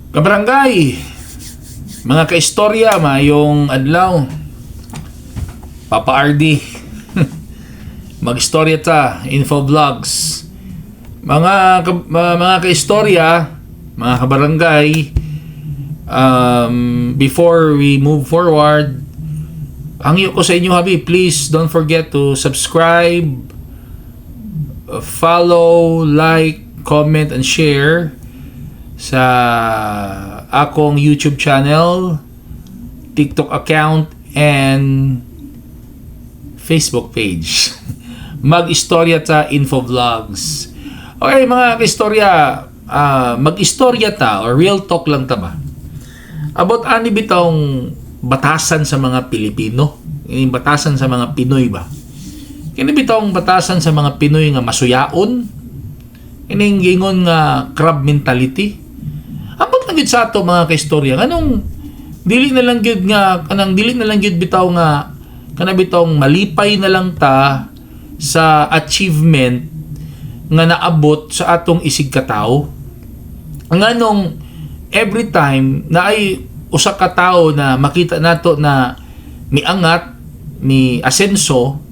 Kabarangay, mga kaistorya, mayong adlaw. Papa RD. Mag-istorya ta, info vlogs. Mga kaistorya, mga kabarangay, before we move forward, hangyo ko sa inyo, habi, please don't forget to subscribe, follow, like, comment, and share sa akong YouTube channel, TikTok account, and Facebook page. Mag-istorya ta info vlogs. Okay, mga kaistorya, mag-istorya ta or real talk lang ta ba? About ani bitong batasan sa mga Pilipino, yung batasan sa mga Pinoy ba? Kini bitong batasan sa mga Pinoy nga masuyaon, ining gingon nga crab mentality. Ambot lang gid sa ato mga kaistorya, kanang dili na lang gid bitaw nga kana bitong malipay na lang ta sa achievement nga naabot sa atong isig katawo. Nganong every time na ay usa ka tawo na makita nato na miangat, mi asenso,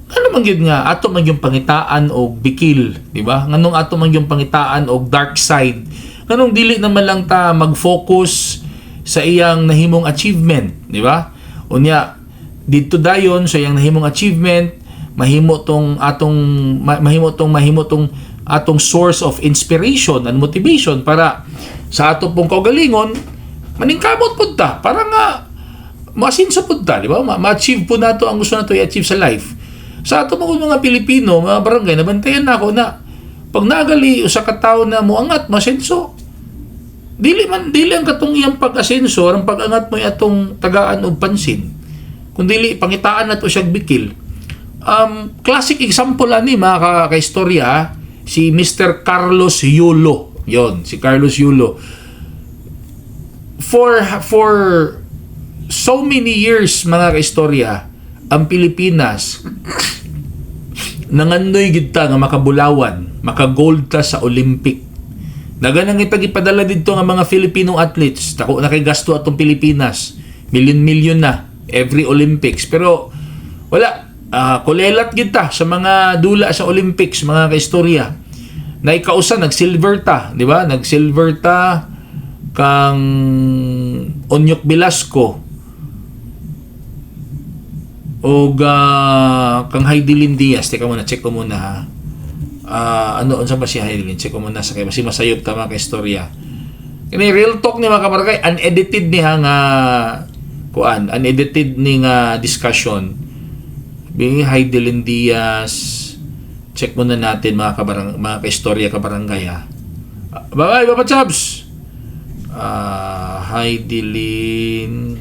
ano man gyud nga ato man yung pangitaan og bikil, di ba? Nganong ato man yung pangitaan og dark side. Nganong dili naman lang ta mag-focus sa iyang nahimong achievement, di ba? Unya dito dayon sa iyang nahimong achievement, mahimo tong atong source of inspiration and motivation para sa ato pong kaugalingon maningkamot pud ta para nga masinsa pud ta, di ba? Ma-achieve po nato ang gusto nato i-achieve sa life. Sa ato mga Pilipino, mga barangay, nabantayan na ako na pag nagali usa ka tawo na moangat masenso, dili ang katong iyang pag-asenso, ang pag-angat mo atong tagaan og pansin, kundi pangitaan nato siya bikil. Classic example ani mga kaistorya, si Mr. Carlos Yulo. Yon, si Carlos Yulo. For so many years mga kaistorya, ang Pilipinas nangandoy gid ta nga makabulawan, maka-gold ta sa Olympic. Daganang ipadala dito nga mga Filipino athletes, tako na kay gasto atong Pilipinas, milyon-milyon na every Olympics, pero wala, kulelat gid ta sa mga dula sa Olympics mga kaistorya. Naikausa nag-silver ta, di ba? Nag-silver ta kang Onyok Velasco o kang Heidelin Diaz. Teka muna, check ko muna ha. Unsa ba si Heidelin? Check ko muna sa kay kasi masayop ta mga kaistorya. Kini real talk ni mga kabarangay, unedited ni nga unedited ni nga discussion. Bing Heidelin Diaz. Check muna natin mga kaistorya kabarangay ha. Bye-bye, Papa Chabs. Heidelin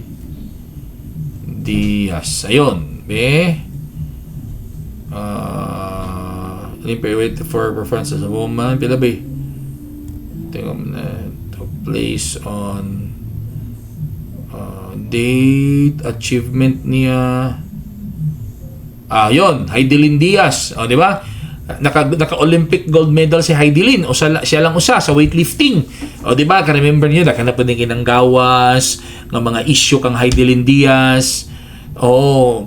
Diaz. Ayun. Wait for performance as a woman. Pila ba? Tingnan mo na. Took place on date, achievement niya. Yun. Heidelin Diaz. O, di ba? Naka-Olympic gold medal si Heidelin. O siya lang usa sa weightlifting. O, di ba? Ka-remember niyo, na pwedeng kinanggawas ng mga issue kang Heidelin Diaz.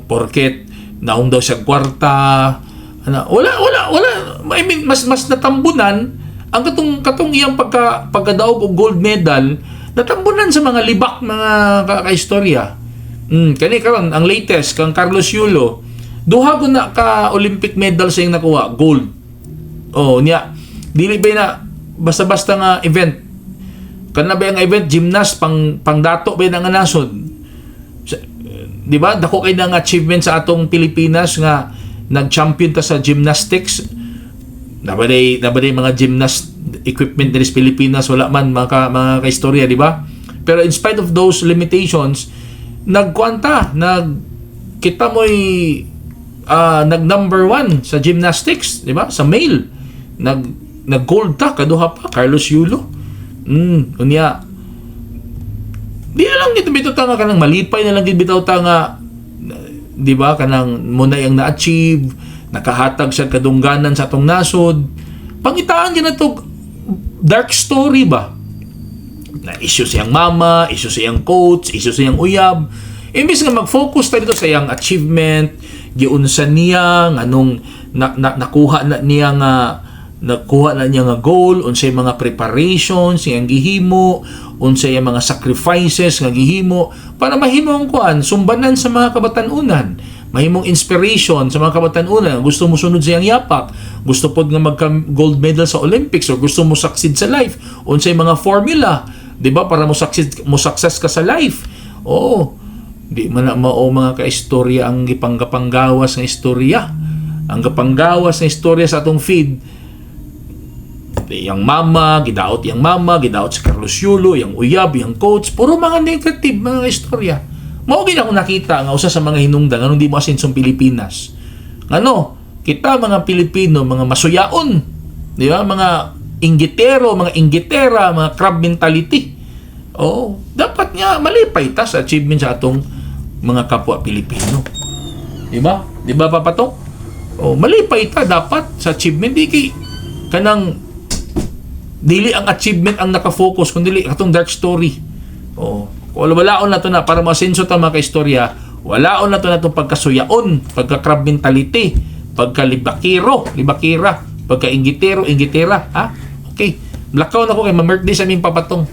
Porket naong daw siya kwarta. Wala. I mean, mas natambunan ang katong iyang pagkadaog og gold medal, natambunan sa mga libak mga kaistorya. Kani karon ang latest kang Carlos Yulo, duha ko na ka Olympic medal sa iyang nakuha, gold. Niya dili ba na basta-basta nga event. Kana ba ang event gymnast pangdato ba nga nasod? Di ba? Dako kay nang achievement sa atong Pilipinas nga nag-champion ta sa gymnastics. Nabaday mga gymnast equipment din sa Pilipinas, wala man mga kaistorya, di ba? Pero in spite of those limitations, kita mo'y nag number 1 sa gymnastics, di ba? Sa male. Nag-gold ta, kaduha pa, Carlos Yulo. Unya, di na lang gid bitaw ta nga kanang malipay na lang gid bitaw ta nga, di ba, kanang muna yung na-achieve, nakahatag sa kadungganan sa atong nasod. Pangitaan gid nato dark story ba? Na issue siyang mama, issue siyang coach, issue siyang uyab. Imbis nga mag-focus tayo dito sa iyang achievement, giunsa niya nganong nakuha na niya nga goal, unsay mga preparations siyang gihimo, unsay mga sacrifices nga gihimo para mahimo ang kuan sumbanan sa mga kabatan-unan, mahimong inspiration sa mga kabatan-unan. Gusto mo sunod sa iyang yapak, gusto pod nga magka gold medal sa Olympics, or gusto mo succeed sa life, unsay mga formula, di ba, para mo success ka sa life. Oo, di man na mao mga kaistorya ang gipanggawas nga istorya, ang gapanggawas nga istorya sa atong feed. Yang mama, gidaot si Carlos Yulo, yang uyab, yang coach, puro mga negative mga istorya. Mao gid ako nakita nga usa sa mga hinungdan anong di mo asinsong Pilipinas. Ngano, kita mga Pilipino, mga masuyaon, di ba? Mga inggitero, mga inggitera, mga crab mentality. Oh, dapat nga malipay ta sa achievement sa atong mga kapwa Pilipino. Di ba? Di ba, Papatong? Oh, malipay ta dapat sa achievement, di kay kanang dili ang achievement ang nakafocus kundi atong dark story. Oh, walaon na to na para masenso ta mga kaistorya, walaon na to na tong pagkasuyaon, pagka-crab mentality, pagka-libakira, pagka-inggitero, inggitera, ha? Okay. Lakaw na ko kay ma-birthday sa aming Papatong.